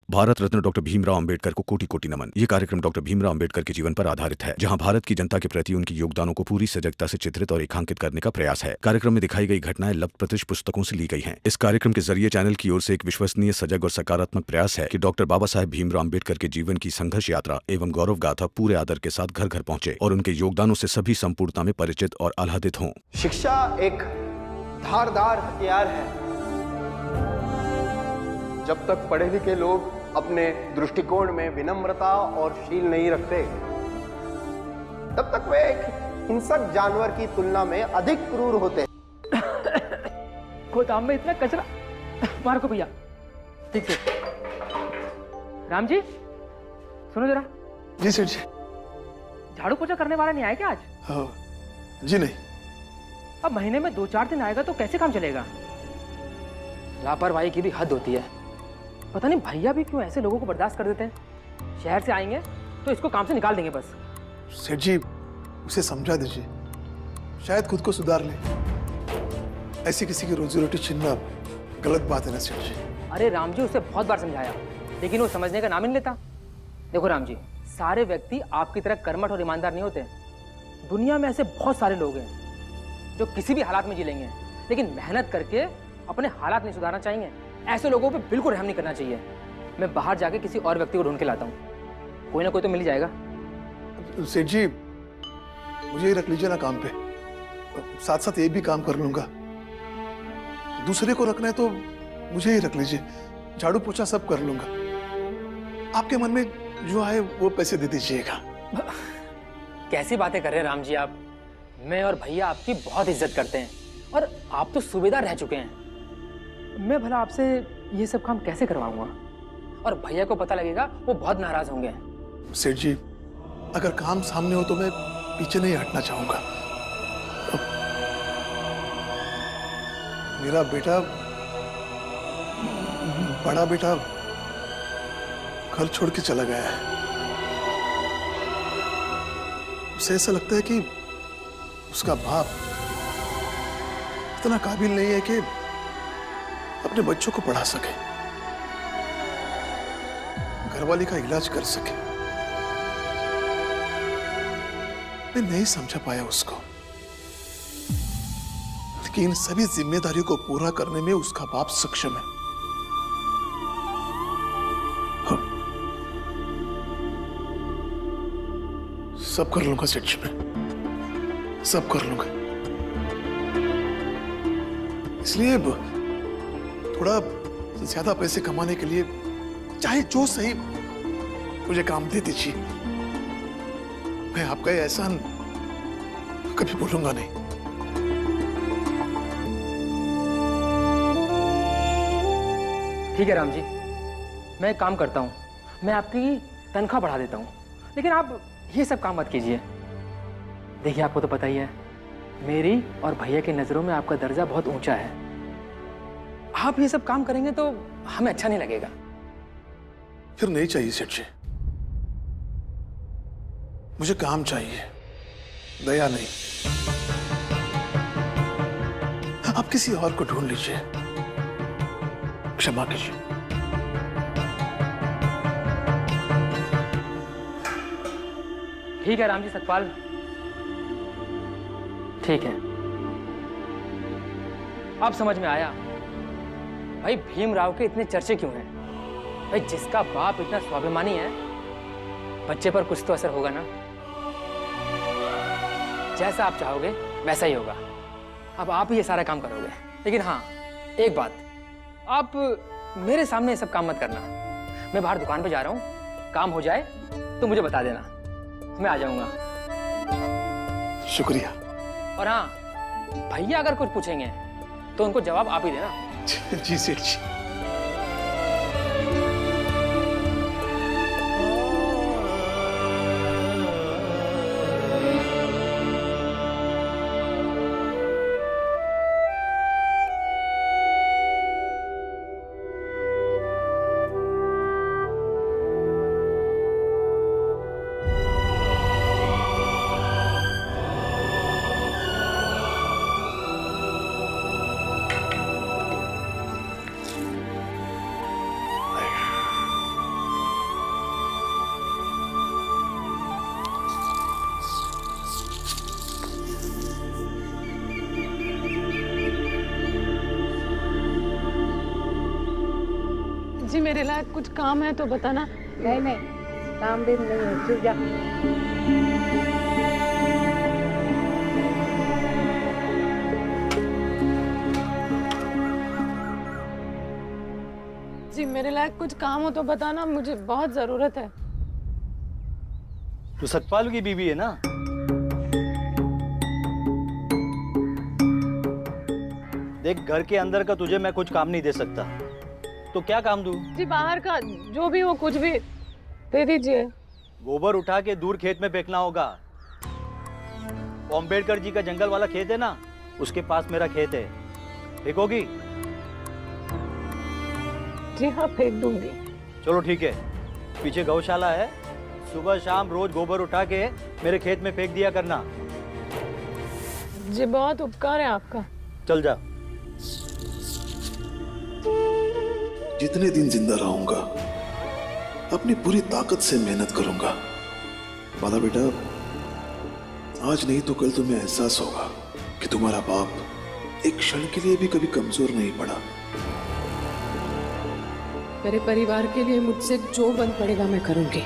Bharat Ratna doctor Bhimrao Ambedkar को कोटि कोटि नमन। ये कार्यक्रम डॉक्टर भीमराव अंबेडकर के जीवन पर आधारित है, जहां भारत की जनता के प्रति उनके योगदानों को पूरी सजगता से चित्रित और रेखांकित करने का प्रयास है। कार्यक्रम में दिखाई गई घटनाएं लब्ध प्रतिष्ठ पुस्तकों से ली गई हैं। इस कार्यक्रम के जरिए चैनल की ओर से एक विश्वसनीय, सजग और सकारात्मक प्रयास है कि डॉक्टर बाबा साहेब भीमराव अंबेडकर के जीवन की संघर्ष यात्रा एवं गौरव गाथा पूरे आदर के साथ घर घर पहुंचे और उनके योगदानों से सभी संपूर्णता में परिचित और आह्लादित हों। शिक्षा एक धारदार हथियार है। जब तक पढ़े लिखे लोग अपने दृष्टिकोण में विनम्रता और शील नहीं रखते, तब तक वे एक हिंसक जानवर की तुलना में अधिक क्रूर होते हैं। गोदाम में इतना कचरा, मार को भैया। ठीक है राम जी, सुनो जरा। जी सेठ जी। झाड़ू पोछा करने वाला नहीं आया क्या आज? हाँ जी नहीं। अब महीने में 2-4 दिन आएगा तो कैसे काम चलेगा? लापरवाही की भी हद होती है। पता नहीं भैया भी क्यों ऐसे लोगों को बर्दाश्त कर देते हैं। शहर से आएंगे तो इसको काम से निकाल देंगे बस। सेठ जी उसे समझा दीजिए, शायद खुद को सुधार ले। ऐसी किसी की रोजी रोटी छीनना गलत बात है ना सेठ जी। अरे राम जी, उसे बहुत बार समझाया लेकिन वो समझने का नाम ही नहीं लेता। देखो राम जी, सारे व्यक्ति आपकी तरह कर्मठ और ईमानदार नहीं होते। दुनिया में ऐसे बहुत सारे लोग हैं जो किसी भी हालात में जी लेंगे, लेकिन मेहनत करके अपने हालात नहीं सुधारना चाहिए। ऐसे लोगों पे बिल्कुल रहम नहीं करना चाहिए। मैं बाहर जाके किसी और व्यक्ति को ढूंढ के लाता हूँ, कोई ना कोई तो मिल ही जाएगा। सेठ जी मुझे ही रख लीजिए ना काम पे, साथ साथ ये भी काम कर लूंगा। दूसरे को रखना है तो मुझे ही रख लीजिए, झाड़ू पोछा सब कर लूंगा। आपके मन में जो आए वो पैसे दे दीजिएगा। कैसी बातें कर रहे हैं राम जी आप? मैं और भैया आपकी बहुत इज्जत करते हैं और आप तो सूबेदार रह चुके हैं। मैं भला आपसे ये सब काम कैसे करवाऊंगा? और भैया को पता लगेगा वो बहुत नाराज होंगे। सेठ जी अगर काम सामने हो तो मैं पीछे नहीं हटना चाहूंगा। मेरा बेटा, बड़ा बेटा घर छोड़ के चला गया है। उसे ऐसा लगता है कि उसका बाप इतना काबिल नहीं है कि अपने बच्चों को पढ़ा सके, घरवाली का इलाज कर सके। मैं नहीं समझा पाया उसको, लेकिन सभी जिम्मेदारियों को पूरा करने में उसका बाप सक्षम है। सब कर लूंगा सेठ जी, मैं सब कर लूंगा। इसलिए थोड़ा ज्यादा पैसे कमाने के लिए चाहे जो सही मुझे काम दे दीजिए। मैं आपका ये एहसान कभी भूलूंगा नहीं। ठीक है राम जी, मैं एक काम करता हूँ, मैं आपकी तनख्वाह बढ़ा देता हूँ, लेकिन आप ये सब काम मत कीजिए। देखिए आपको तो पता ही है, मेरी और भैया की नजरों में आपका दर्जा बहुत ऊंचा है। आप ये सब काम करेंगे तो हमें अच्छा नहीं लगेगा। फिर नहीं चाहिए सेठ जी, मुझे काम चाहिए, दया नहीं। आप किसी और को ढूंढ लीजिए, क्षमा कीजिए। ठीक है राम जी सतपाल, ठीक है। अब समझ में आया भाई भीमराव के इतने चर्चे क्यों हैं। भाई जिसका बाप इतना स्वाभिमानी है, बच्चे पर कुछ तो असर होगा ना। जैसा आप चाहोगे वैसा ही होगा। अब आप ही ये सारा काम करोगे, लेकिन हाँ एक बात, आप मेरे सामने ये सब काम मत करना। मैं बाहर दुकान पे जा रहा हूँ, काम हो जाए तो मुझे बता देना, मैं आ जाऊंगा। शुक्रिया। और हाँ, भैया अगर कुछ पूछेंगे तो उनको जवाब आप ही देना। जी सेठ जी। लायक कुछ काम है तो बताना। नहीं नहीं, काम भी नहीं है, चुप जा। जी मेरे लायक कुछ काम हो तो बताना, मुझे बहुत जरूरत है। तू सतपाल की बीवी है ना? देख, घर के अंदर का तुझे मैं कुछ काम नहीं दे सकता, तो क्या काम दूं? जी बाहर का जो भी हो, कुछ भी दे दीजिए। गोबर उठा के दूर खेत में फेंकना होगा। अम्बेडकर जी का जंगल वाला खेत है ना, उसके पास मेरा खेत है, फेंकोगी? जी हाँ, फेंक दूंगी। चलो ठीक है, पीछे गौशाला है, सुबह शाम रोज गोबर उठा के मेरे खेत में फेंक दिया करना। जी बहुत उपकार है आपका। चल जा। जितने दिन जिंदा रहूंगा अपनी पूरी ताकत से मेहनत करूंगा। बाला बेटा, आज नहीं तो कल तुम्हें एहसास होगा कि तुम्हारा बाप एक क्षण के लिए भी कभी कमजोर नहीं पड़ा। मेरे परिवार के लिए मुझसे जो बन पड़ेगा मैं करूंगी।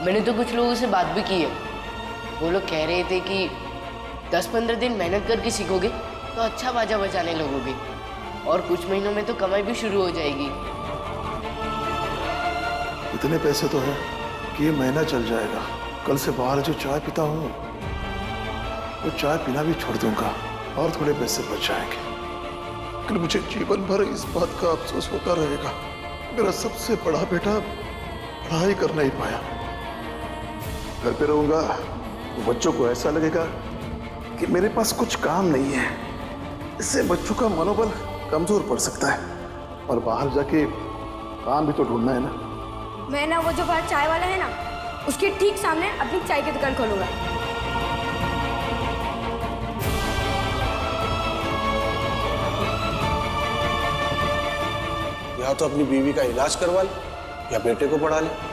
मैंने तो कुछ लोगों से बात भी की है। वो लोग कह रहे थे कि 10-15 दिन मेहनत करके सीखोगे तो अच्छा बाजा बजाने लगोगे, और कुछ महीनों में तो कमाई भी शुरू हो जाएगी। इतने पैसे तो है कि ये महीना चल जाएगा। कल से बाहर जो चाय पीता हूँ वो चाय पीना भी छोड़ दूंगा और थोड़े पैसे बच जाएंगे। लेकिन मुझे जीवन भर इस बात का अफसोस होता रहेगा, मेरा सबसे बड़ा बेटा पढ़ाई कर नहीं पाया। घर पे रहूंगा तो बच्चों को ऐसा लगेगा कि मेरे पास कुछ काम नहीं है। इससे बच्चों का मनोबल कमजोर पड़ सकता है, और बाहर जाके काम भी तो ढूंढना है ना। मैं ना वो जो बाहर चाय वाला है ना, उसके ठीक सामने अपनी चाय की दुकान खोलूंगा। या तो अपनी बीवी का इलाज करवा ले या बेटे को पढ़ा ले।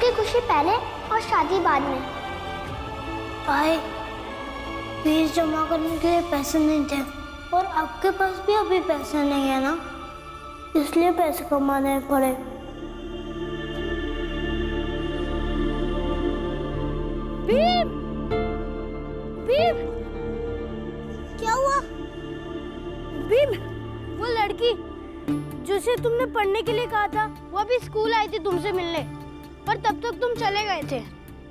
की खुशी पहले और शादी बाद में। भाई, फीस जमा करने के लिए पैसे नहीं थे, और आपके पास भी अभी पैसे नहीं है ना, इसलिए पैसे कमाने पड़े। भीम! भीम! क्या हुआ? भीम, वो लड़की जिसे तुमने पढ़ने के लिए कहा था, वो अभी स्कूल आई थी तुमसे मिलने, पर तब तक तुम चले गए थे।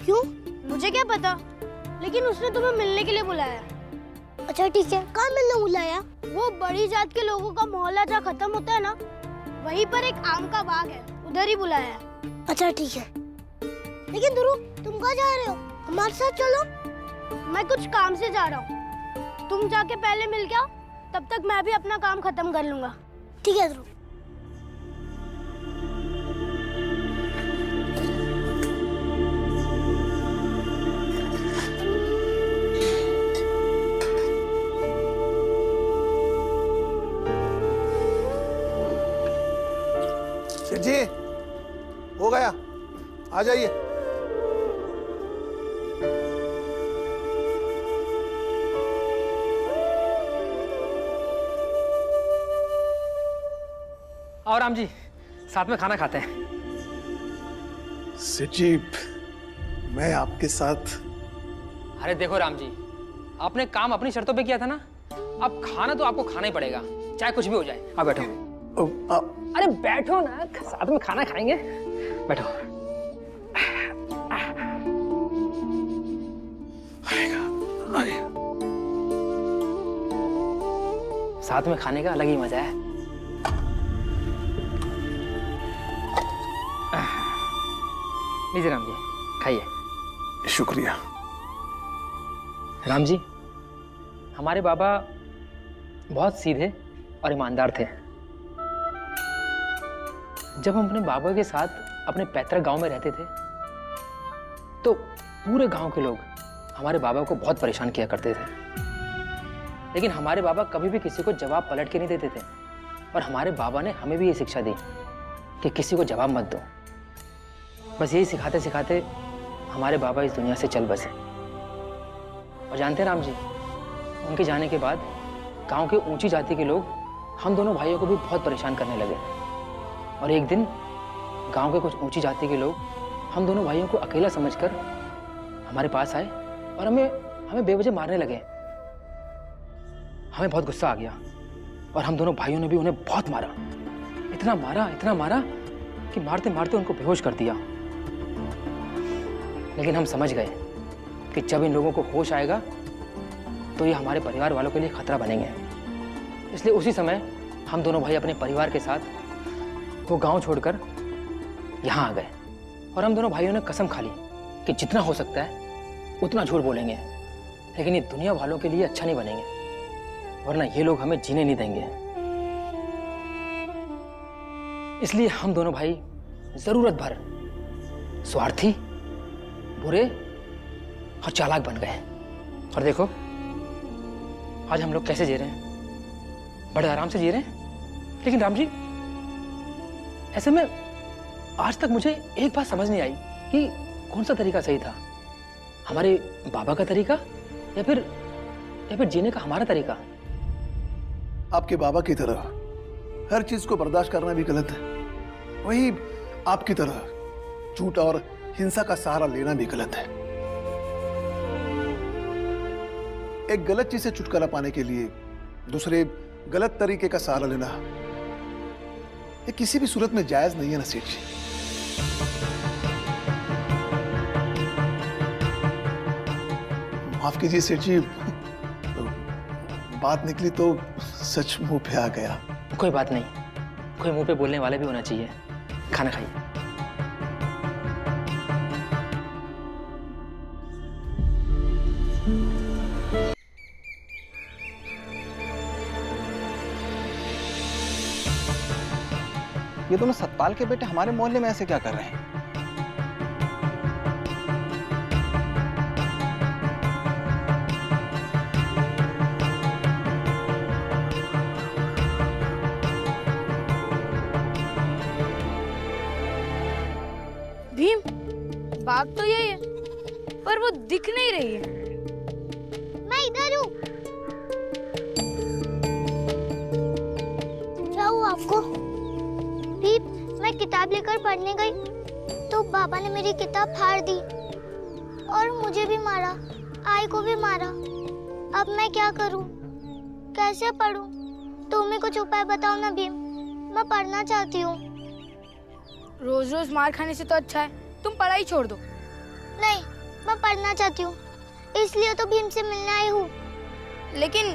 क्यों? मुझे क्या पता, लेकिन उसने तुम्हें मिलने के लिए बुलाया। अच्छा ठीक है, कहाँ मिलने बुलाया? वो बड़ी जात के लोगों का मोहल्ला जहाँ खत्म होता है ना, वहीं पर एक आम का बाग है, उधर ही बुलाया। अच्छा ठीक है, लेकिन ध्रुव तुम कहाँ जा रहे हो? हमारे साथ चलो। मैं कुछ काम से जा रहा हूँ, तुम जाके पहले मिल के आओ, तब तक मैं भी अपना काम खत्म कर लूंगा। ठीक है ध्रुव। जी हो गया, आ जाइए। और राम जी, साथ में खाना खाते हैं। सेठ जी, मैं आपके साथ। अरे देखो राम जी, आपने काम अपनी शर्तों पे किया था ना, अब खाना तो आपको खाना ही पड़ेगा, चाहे कुछ भी हो जाए। आप बैठो। अरे बैठो ना, साथ में खाना खाएंगे, बैठो। साथ में खाने का अलग ही मजा है। लीजिए राम जी, खाइए। शुक्रिया। राम जी, हमारे बाबा बहुत सीधे और ईमानदार थे। जब हम अपने बाबा के साथ अपने पैतृक गांव में रहते थे तो पूरे गांव के लोग हमारे बाबा को बहुत परेशान किया करते थे, लेकिन हमारे बाबा कभी भी किसी को जवाब पलट के नहीं देते थे। और हमारे बाबा ने हमें भी ये शिक्षा दी कि किसी को जवाब मत दो। बस यही सिखाते सिखाते हमारे बाबा इस दुनिया से चल बसे। और जानते हैं राम जी, उनके जाने के बाद गांव के ऊंची जाति के लोग हम दोनों भाइयों को भी बहुत परेशान करने लगे। और एक दिन गांव के कुछ ऊंची जाति के लोग हम दोनों भाइयों को अकेला समझकर हमारे पास आए और हमें बेवजह मारने लगे। हमें बहुत गुस्सा आ गया और हम दोनों भाइयों ने भी उन्हें बहुत मारा। इतना मारा कि मारते मारते उनको बेहोश कर दिया। लेकिन हम समझ गए कि जब इन लोगों को होश आएगा तो ये हमारे परिवार वालों के लिए खतरा बनेंगे। इसलिए उसी समय हम दोनों भाई अपने परिवार के साथ वो गांव छोड़कर यहाँ आ गए। और हम दोनों भाइयों ने कसम खा ली कि जितना हो सकता है उतना झूठ बोलेंगे, लेकिन ये दुनिया वालों के लिए अच्छा नहीं बनेंगे, वरना ये लोग हमें जीने नहीं देंगे। इसलिए हम दोनों भाई जरूरत भर स्वार्थी, बुरे और चालाक बन गए। और देखो आज हम लोग कैसे जी रहे हैं, बड़े आराम से जी रहे हैं। लेकिन राम जी, ऐसे में आज तक मुझे एक बात समझ नहीं आई कि कौन सा तरीका सही था, हमारे बाबा का तरीका या फिर जीने का हमारा तरीका। आपके बाबा की तरह हर चीज को बर्दाश्त करना भी गलत है, वही आपकी तरह झूठ और हिंसा का सहारा लेना भी गलत है। एक गलत चीज से छुटकारा पाने के लिए दूसरे गलत तरीके का सहारा लेना ये किसी भी सूरत में जायज नहीं है ना सेठ जी। माफ कीजिए सेठ जी, बात निकली तो सच मुंह पे आ गया। कोई बात नहीं, कोई मुंह पे बोलने वाला भी होना चाहिए। खाना खाइए। ये दोनों सतपाल के बेटे हमारे मोहल्ले में ऐसे क्या कर रहे हैं? भीम, बात तो यही है पर वो दिख नहीं रही है। मैं इधर हूँ। क्या हुआ आपको? भीम, मैं किताब लेकर पढ़ने गई तो बाबा ने मेरी किताब फाड़ दी और मुझे भी मारा, आई को भी मारा। अब मैं क्या करूँ, कैसे पढूं? तुम ही कुछ उपाय बताओ ना भीम, मैं पढ़ना चाहती हूँ। रोज रोज मार खाने से तो अच्छा है तुम पढ़ाई छोड़ दो। नहीं, मैं पढ़ना चाहती हूँ, इसलिए तो भीम से मिलने आई हूँ। लेकिन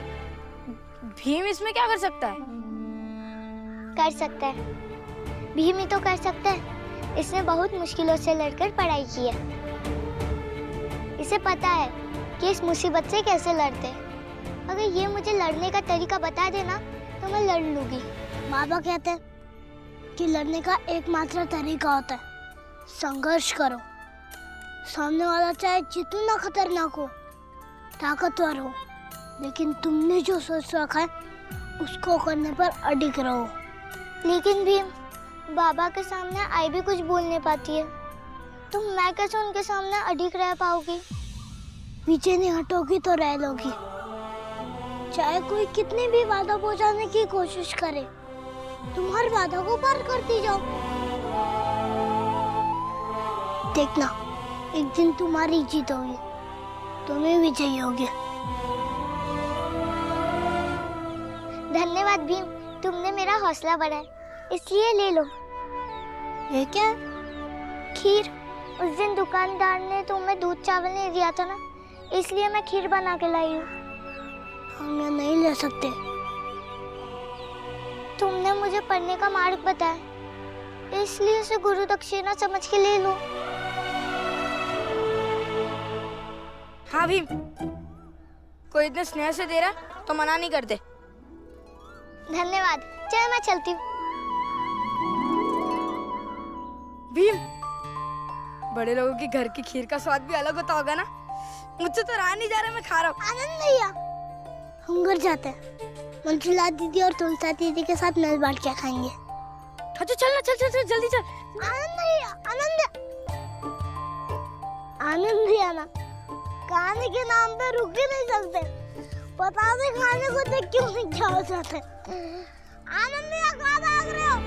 भीम इसमें क्या कर सकता है? कर सकता है, भीम ही तो कर सकता है। इसने बहुत मुश्किलों से लड़कर पढ़ाई की है। इसे पता है कि इस मुसीबत से कैसे लड़ते हैं। अगर ये मुझे लड़ने का तरीका बता देना तो मैं लड़ लूंगी। बाबा कहते हैं कि लड़ने का एकमात्र तरीका होता है संघर्ष करो। सामने वाला चाहे जितना खतरनाक हो, ताकतवर हो, लेकिन तुमने जो सोच रखा है उसको करने पर अडिग रहो। लेकिन भीम, बाबा के सामने आई भी कुछ बोल नहीं पाती है, तो मैं कैसे उनके सामने अडिग रह पाऊंगी? पीछे नहीं हटोगी तो रह लोगी। चाहे कोई कितनी भी बाधा पहुंचाने की कोशिश करे, तुम हर बाधा को पार करती जाओ। देखना, एक दिन तुम्हारी जीत होगी, तुम्हें विजयी होगी। धन्यवाद भीम, तुमने मेरा हौसला बढ़ाया, इसलिए ले लो। ये क्या है? खीर। उस दिन दुकानदार ने तुम्हें दूध चावल नहीं दिया था ना, इसलिए मैं खीर बना के लाई हूँ। हम ये नहीं ले सकते। तुमने मुझे पढ़ने का मार्ग बताया, इसलिए उसे गुरु दक्षिणा समझ के ले लो। हाँ भीम, कोई इतने स्नेह से दे रहा तो मना नहीं करते। धन्यवाद। चल मैं चलती हूँ। भीम, बड़े लोगों की घर की खीर का स्वाद भी अलग होता होगा ना? मुझसे तो रहा नहीं जा रहा, मैं खा रहा हूँ। आनंद भैया, हम घर जाते हैं। मंजुला दीदी और तुलसा दीदी के साथ मिल बांट के खाएंगे। अच्छा चल ना, चल चल चल जल्दी चल। आनंद भैया, आनंद भैया ना खाने के नाम पे रुक ही नहीं सकते। पता नहीं खाने को देख क्यों नहीं क्या हो जाते। आनंद भैया कहाँ भाग रहे हो?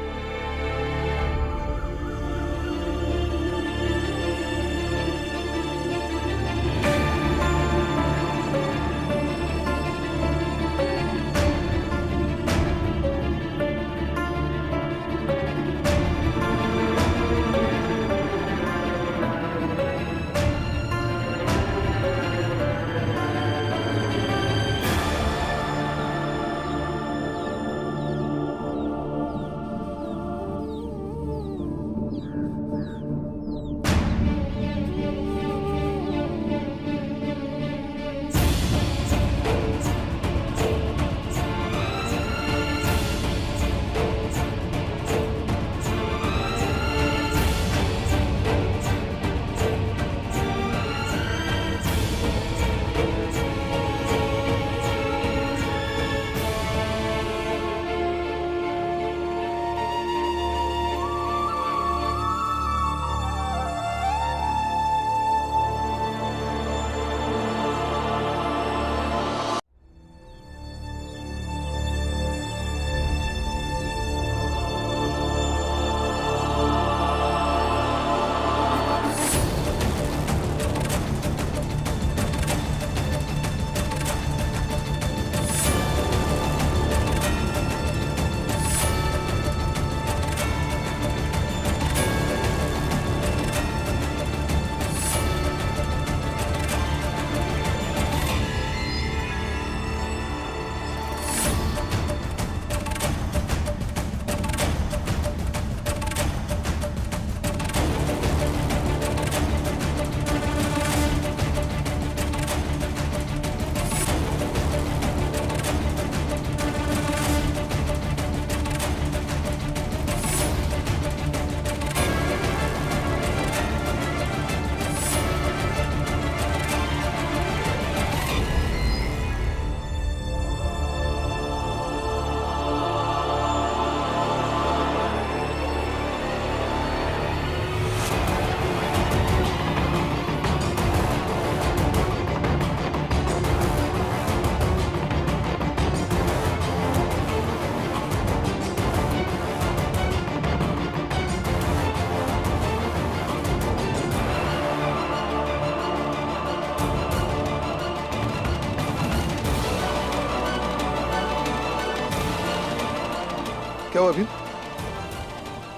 क्या हुआ भीम?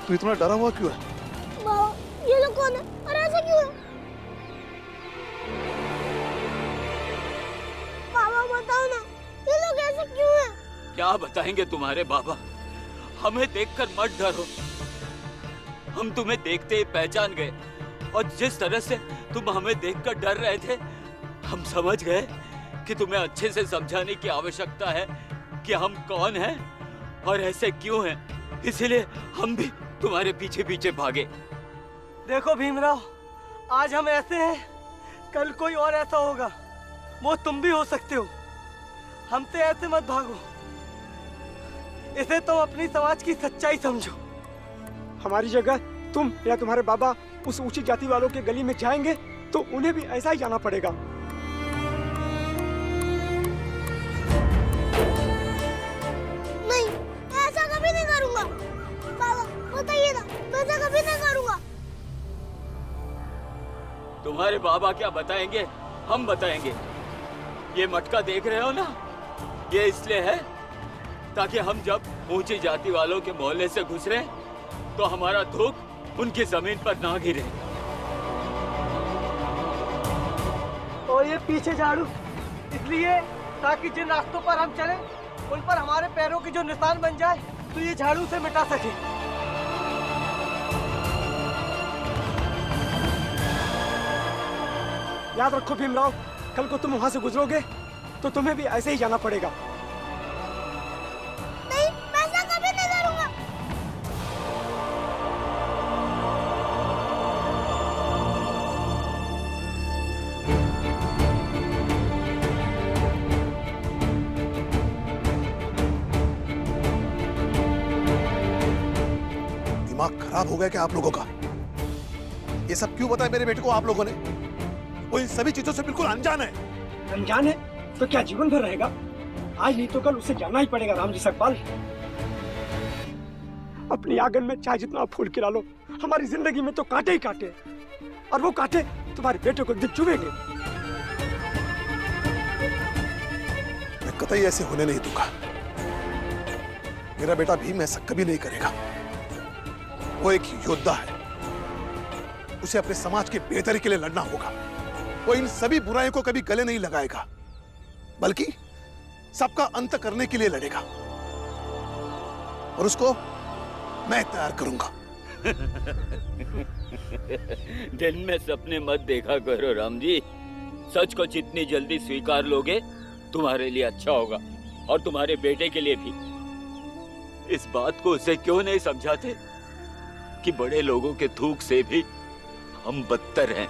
तू इतना डरा हुआ क्यों है? बाबा, ये लोग कौन है और ऐसा क्यों है? बाबा बताओ ना, ये लोग ऐसे क्यों हैं? क्या बताएंगे तुम्हारे बाबा? हमें देखकर मत डरो। हम तुम्हें देखते ही पहचान गए और जिस तरह से तुम हमें देखकर डर रहे थे, हम समझ गए कि तुम्हें अच्छे से समझाने की आवश्यकता है कि हम कौन हैं और ऐसे क्यों हैं। इसीलिए हम भी तुम्हारे पीछे पीछे भागे। देखो भीमराव, आज हम ऐसे हैं, कल कोई और ऐसा होगा। वो तुम भी हो सकते हो। हमसे ऐसे मत भागो। इसे तुम अपनी समाज की सच्चाई समझो। हमारी जगह तुम या तुम्हारे बाबा उस ऊंची जाति वालों के गली में जाएंगे तो उन्हें भी ऐसा ही जाना पड़ेगा। नहीं, ऐसा कभी नहीं करूंगा। बाबा बताइए ना, मैं ऐसा कभी नहीं करूंगा। तुम्हारे बाबा क्या बताएंगे, हम बताएंगे। ये मटका देख रहे हो ना, ये इसलिए है ताकि हम जब ऊंची जाति वालों के मोहल्ले से गुजरे तो हमारा थूक उनकी जमीन पर ना गिरे। और ये पीछे झाड़ू इसलिए ताकि जिन रास्तों पर हम चले उन पर हमारे पैरों के जो निशान बन जाए तो ये झाड़ू से मिटा सके। याद रखो भीमराव, कल को तुम वहां से गुजरोगे तो तुम्हें भी ऐसे ही जाना पड़ेगा। नहीं, मैं ऐसा कभी नहीं करूंगा। दिमाग खराब हो गया क्या आप लोगों का? ये सब क्यों बताया मेरे बेटे को आप लोगों ने? वो इन सभी चीजों से बिल्कुल अनजान है। अनजान है तो क्या जीवन भर रहेगा? आज नहीं तो कल उसे जाना ही पड़ेगा। रामजी सकपाल, अपनी आंगन में चाहे जितना फूल खिला लो, हमारी जिंदगी में तो कांटे ही कांटे, और वो कांटे तुम्हारे बेटे को एक दिन चुभेंगे। मैं कतई ऐसे होने नहीं दूंगा। मेरा बेटा भीम ऐसा कभी नहीं करेगा। वो एक योद्धा है, उसे अपने समाज की बेहतरी के लिए लड़ना होगा। वो इन सभी बुराइयों को कभी गले नहीं लगाएगा, बल्कि सबका अंत करने के लिए लड़ेगा, और उसको मैं तैयार करूंगा। दिन में सपने मत देखा करो राम जी। सच को जितनी जल्दी स्वीकार लोगे तुम्हारे लिए अच्छा होगा, और तुम्हारे बेटे के लिए भी। इस बात को उसे क्यों नहीं समझाते कि बड़े लोगों के थूक से भी हम बदतर हैं।